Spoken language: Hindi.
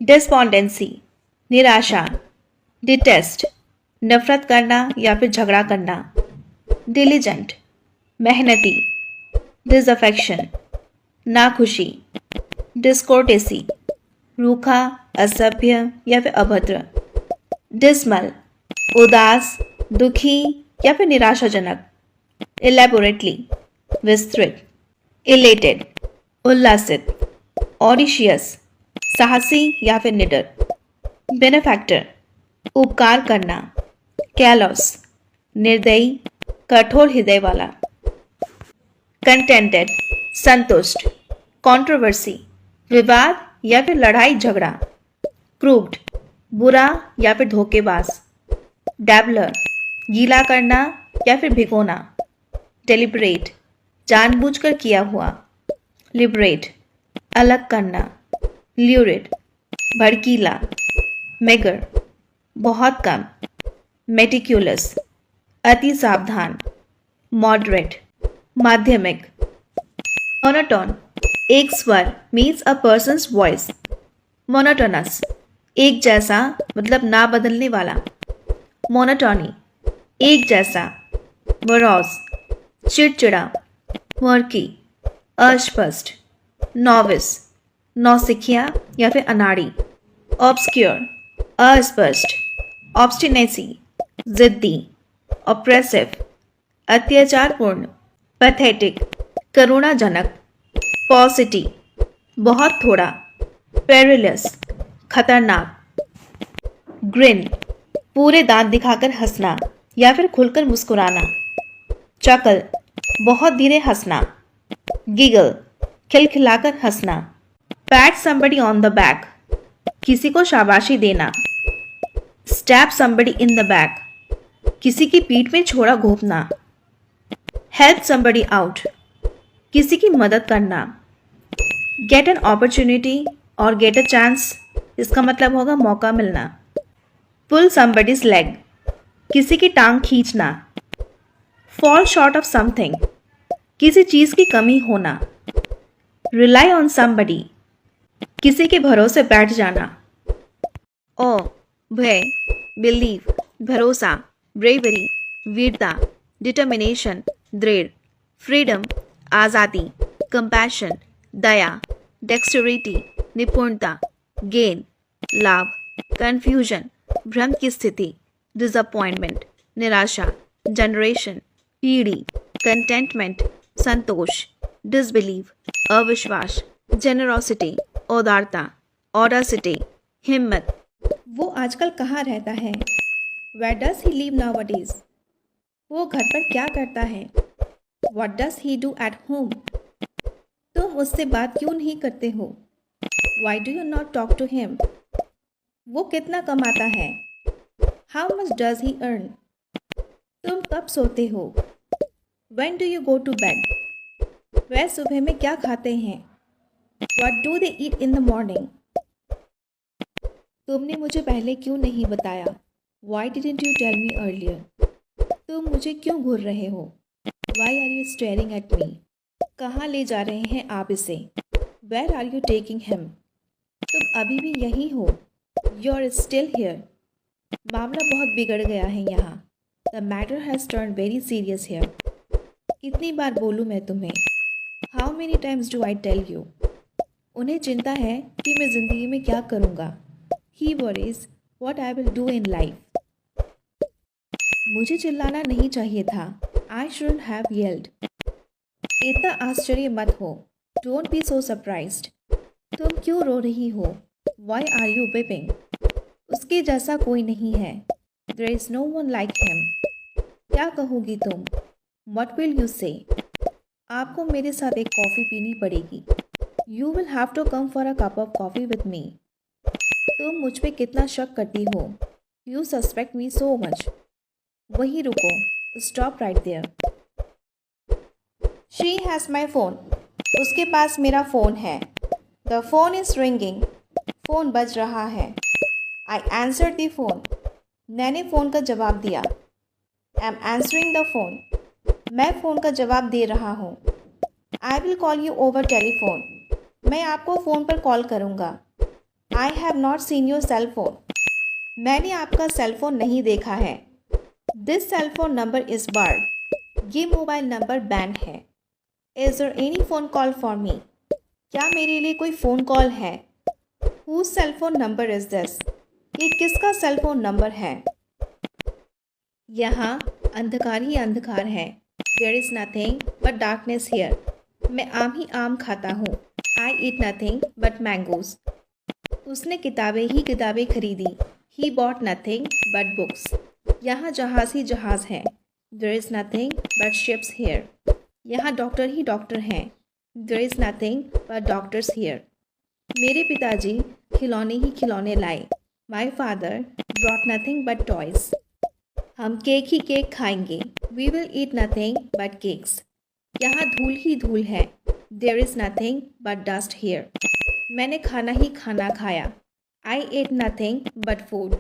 डिस्पॉन्डेंसी निराशा, डिटेस्ट नफरत करना या फिर झगड़ा करना, डिलीजेंट मेहनती, डिसअफेक्शन नाखुशी, डिस्कोर्टेसी रूखा, असभ्य या फिर अभद्र, डिसमल उदास, दुखी या फिर निराशाजनक, इलेबोरेटली विस्तृत, इलेटेड उल्लासित, ऑडिशियस साहसी या फिर निडर, बेनेफैक्टर उपकार करना, कैलॉस निर्दयी, कठोर हृदय वाला, कंटेंटेड संतुष्ट, कंट्रोवर्सी विवाद या फिर लड़ाई झगड़ा, क्रूड बुरा या फिर धोखेबाज, डैबलर गीला करना या फिर भिगोना, डेलिब्रेट जानबूझकर किया हुआ, लिबरेट अलग करना, ल्यूरिड भड़कीला, मेगर बहुत कम, मेटिक्यूलस अति सावधान, मॉडरेट माध्यमिक, मोनोटोन एक स्वर मीन्स अ पर्सन्स वॉइस, मोनोटोनस एक जैसा मतलब ना बदलने वाला, मोनोटोनी एक जैसा, मोरॉस चिड़चिड़ा, मर्की अस्पष्ट, नॉविस नौसिखिया या फिर अनाड़ी, ऑब्सक्योर अस्पष्ट, ऑब्स्टिनेसी जिद्दी, ऑप्रेसिव अत्याचारपूर्ण, पैथेटिक करुणाजनक, पॉसिटी बहुत थोड़ा, पेरिलस खतरनाक, ग्रिन पूरे दांत दिखाकर हंसना या फिर खुलकर मुस्कुराना, चकल बहुत धीरे हंसना, गिगल खिलखिलाकर हंसना, PAT somebody on the back किसी को शाबाशी देना, stab somebody in the back किसी की पीठ में छोड़ा घोंपना, हेल्प somebody आउट किसी की मदद करना, गेट एन अपॉर्चुनिटी और गेट अ चांस इसका मतलब होगा मौका मिलना, पुल somebody's लेग किसी की टांग खींचना, फॉल शॉर्ट ऑफ समथिंग किसी चीज की कमी होना, रिलाई ऑन somebody किसी के भरोसे बैठ जाना, ओ भय, बिलीव भरोसा, ब्रेवरी वीरता, डिटर्मिनेशन दृढ़, फ्रीडम आज़ादी, कंपैशन दया, डेक्सटरिटी निपुणता, गेन लाभ, कन्फ्यूजन भ्रम की स्थिति, डिसअपॉइंटमेंट निराशा, जनरेशन पीढ़ी, कंटेंटमेंट संतोष, डिसबिलीव अविश्वास, जेनरोसिटी उदारता, ऑडासिटी हिम्मत। वो आजकल कहाँ रहता है? Where does he live nowadays? वो घर पर क्या करता है? What does he do at home? तुम उससे बात क्यों नहीं करते हो? Why do you not talk to him? वो कितना कमाता है? How much does he earn? तुम कब सोते हो? When do you go to bed? वह सुबह में क्या खाते हैं? What do they eat in the morning? तुमने मुझे पहले क्यों नहीं बताया? Why didn't you tell me earlier? तुम मुझे क्यों घूर रहे हो? Why are you staring at me? कहाँ ले जा रहे हैं आप इसे? Where are you taking him? तुम अभी भी यहीं हो? You are still here? मामला बहुत बिगड़ गया है यहाँ। The matter has turn very serious here. कितनी बार बोलूँ मैं तुम्हें? How many times do I tell you? उन्हें चिंता है कि मैं ज़िंदगी में क्या करूँगा। He worries what I will do in life. मुझे चिल्लाना नहीं चाहिए था। I shouldn't have yelled. इतना आश्चर्य मत हो। Don't be so surprised. तुम क्यों रो रही हो? Why are you weeping? उसके जैसा कोई नहीं है। There is no one like him. क्या कहोगी तुम? व्हाट विल यू से? आपको मेरे साथ एक कॉफ़ी पीनी पड़ेगी। You will have to come for a cup of coffee with me. तुम मुझ पे कितना शक करती हो। You suspect me so much. वहीं रुको। Stop right there. She has my phone. उसके पास मेरा फ़ोन है। The phone is ringing. Phone बज रहा है। I answer the phone. मैंने फ़ोन का जवाब दिया। I am answering the phone. मैं फ़ोन का जवाब दे रहा हूँ। I will call you over telephone. मैं आपको फ़ोन पर कॉल करूँगा। I have not seen your cell phone. मैंने आपका सेल फोन नहीं देखा है. This cell phone number is barred. ये मोबाइल नंबर बैन है. Is there any phone call for me? क्या मेरे लिए कोई फ़ोन कॉल है? Whose cell phone number is this? ये किसका सेल फोन नंबर है? यहाँ अंधकार ही अंधकार है. There is nothing but darkness here. मैं आम ही आम खाता हूँ. I eat nothing but mangoes. उसने किताबें ही किताबें खरीदी. He bought nothing but books. यहाँ जहाज़ ही जहाज़ है. There is nothing but ships here. यहाँ डॉक्टर ही डॉक्टर हैं. There is nothing but doctors here. मेरे पिताजी खिलौने ही खिलौने लाए. My father brought nothing but toys. हम केक ही केक खाएंगे. We will eat nothing but cakes. यहाँ धूल ही धूल है. There is nothing but dust here. मैंने खाना ही खाना खाया. I ate nothing but food.